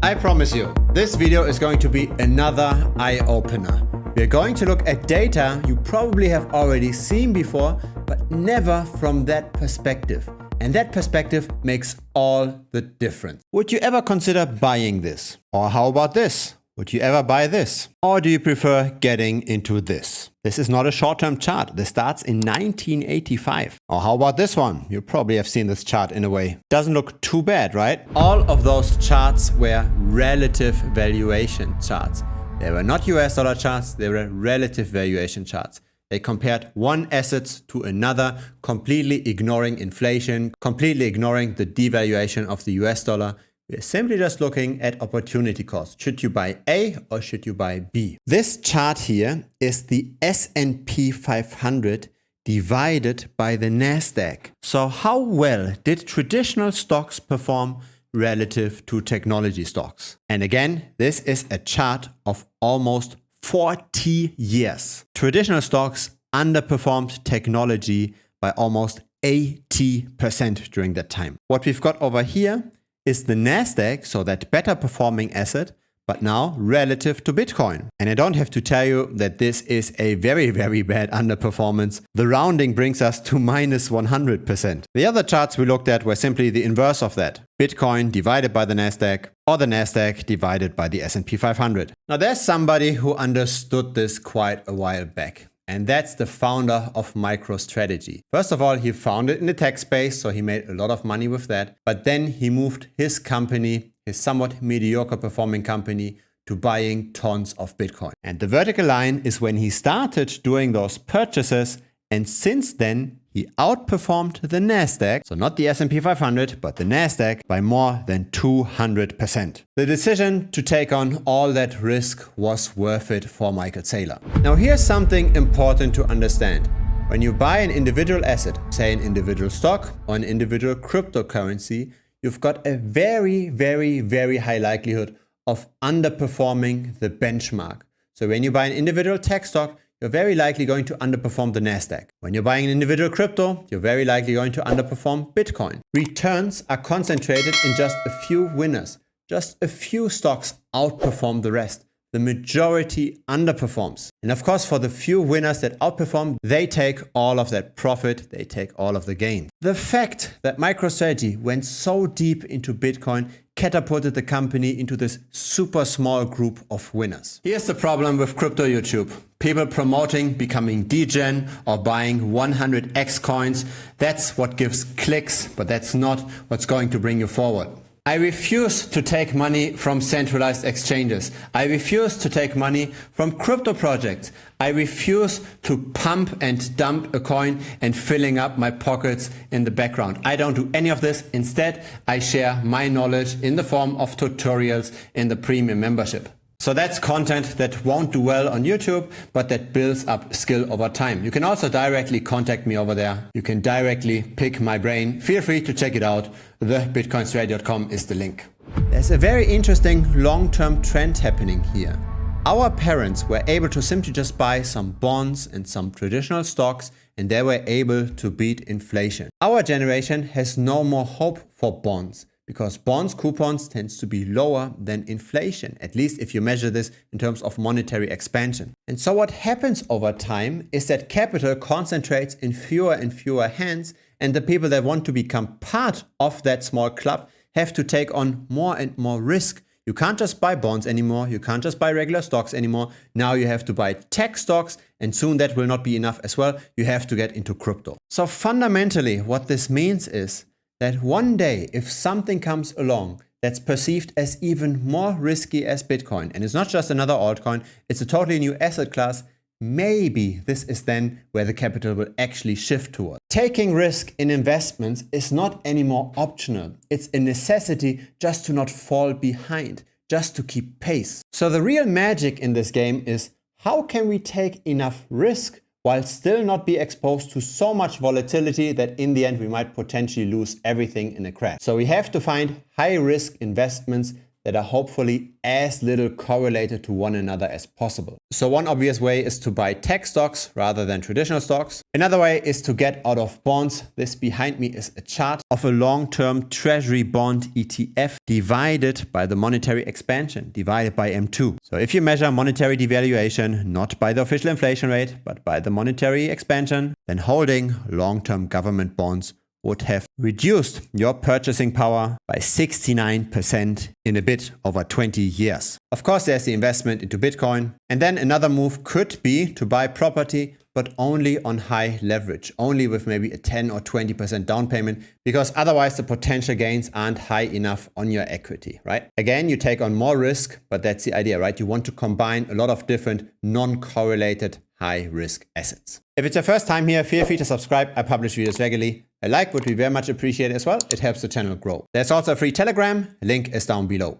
I promise you, this video is going to be another eye-opener. We're going to look at data you probably have already seen before, but never from that perspective. And that perspective makes all the difference. Would you ever consider buying this? Or how about this? Would you ever buy this? Or do you prefer getting into this? This is not a short-term chart. This starts in 1985. Or how about this one? You probably have seen this chart in a way. Doesn't look too bad, right? All of those charts were relative valuation charts. They were not US dollar charts, they were relative valuation charts. They compared one asset to another, completely ignoring inflation, completely ignoring the devaluation of the US dollar. We're simply just looking at opportunity cost. Should you buy A or should you buy B? This chart here is the S&P 500 divided by the Nasdaq. So how well did traditional stocks perform relative to technology stocks? And again, this is a chart of almost 40 years. Traditional stocks underperformed technology by almost 80% during that time. What we've got over here is the Nasdaq, so that better performing asset, but now relative to Bitcoin. And I don't have to tell you that this is a very, very bad underperformance. The rounding brings us to minus 100%. The other charts we looked at were simply the inverse of that. Bitcoin divided by the Nasdaq, or the Nasdaq divided by the S&P 500. Now there's somebody who understood this quite a while back. And that's the founder of MicroStrategy. First of all, he founded in the tech space, so he made a lot of money with that. But then he moved his company, his somewhat mediocre performing company, to buying tons of Bitcoin. And the vertical line is when he started doing those purchases. And since then, he outperformed the Nasdaq, so not the S&P 500, but the Nasdaq by more than 200%. The decision to take on all that risk was worth it for Michael Saylor. Now here's something important to understand. When you buy an individual asset, say an individual stock or an individual cryptocurrency, you've got a very, very, very high likelihood of underperforming the benchmark. So when you buy an individual tech stock, you're very likely going to underperform the Nasdaq. When you're buying an individual crypto, you're very likely going to underperform Bitcoin. Returns are concentrated in just a few winners. Just a few stocks outperform the rest. The majority underperforms. And of course, for the few winners that outperform, they take all of that profit, they take all of the gain. The fact that MicroStrategy went so deep into Bitcoin catapulted the company into this super small group of winners. Here's the problem with crypto YouTube. People promoting becoming degen or buying 100x coins. That's what gives clicks, but that's not what's going to bring you forward. I refuse to take money from centralized exchanges. I refuse to take money from crypto projects. I refuse to pump and dump a coin and filling up my pockets in the background. I don't do any of this. Instead, I share my knowledge in the form of tutorials in the premium membership. So that's content that won't do well on YouTube, but that builds up skill over time. You can also directly contact me over there. You can directly pick my brain. Feel free to check it out. TheBitcoinStrategy.com is the link. There's a very interesting long-term trend happening here. Our parents were able to simply just buy some bonds and some traditional stocks, and they were able to beat inflation. Our generation has no more hope for bonds, because bonds coupons tends to be lower than inflation, at least if you measure this in terms of monetary expansion. And so what happens over time is that capital concentrates in fewer and fewer hands, and the people that want to become part of that small club have to take on more and more risk. You can't just buy bonds anymore, you can't just buy regular stocks anymore. Now you have to buy tech stocks, and soon that will not be enough as well. You have to get into crypto. So fundamentally, what this means is that one day, if something comes along that's perceived as even more risky as Bitcoin, and it's not just another altcoin, it's a totally new asset class, maybe this is then where the capital will actually shift towards. Taking risk in investments is not anymore optional. It's a necessity just to not fall behind, just to keep pace. So the real magic in this game is, how can we take enough risk while still not be exposed to so much volatility that in the end we might potentially lose everything in a crash? So we have to find high risk investments that are hopefully as little correlated to one another as possible. So one obvious way is to buy tech stocks rather than traditional stocks. Another way is to get out of bonds. This behind me is a chart of a long-term treasury bond ETF divided by the monetary expansion, divided by M2. So if you measure monetary devaluation, not by the official inflation rate, but by the monetary expansion, then holding long-term government bonds would have reduced your purchasing power by 69% in a bit over 20 years. Of course, there's the investment into Bitcoin. And then another move could be to buy property, but only on high leverage, only with maybe a 10 or 20% down payment, because otherwise the potential gains aren't high enough on your equity, right? Again, you take on more risk, but that's the idea, right? You want to combine a lot of different non-correlated high-risk assets. If it's your first time here, feel free to subscribe. I publish videos regularly. A like would be very much appreciated as well. It helps the channel grow. There's also a free Telegram. Link is down below.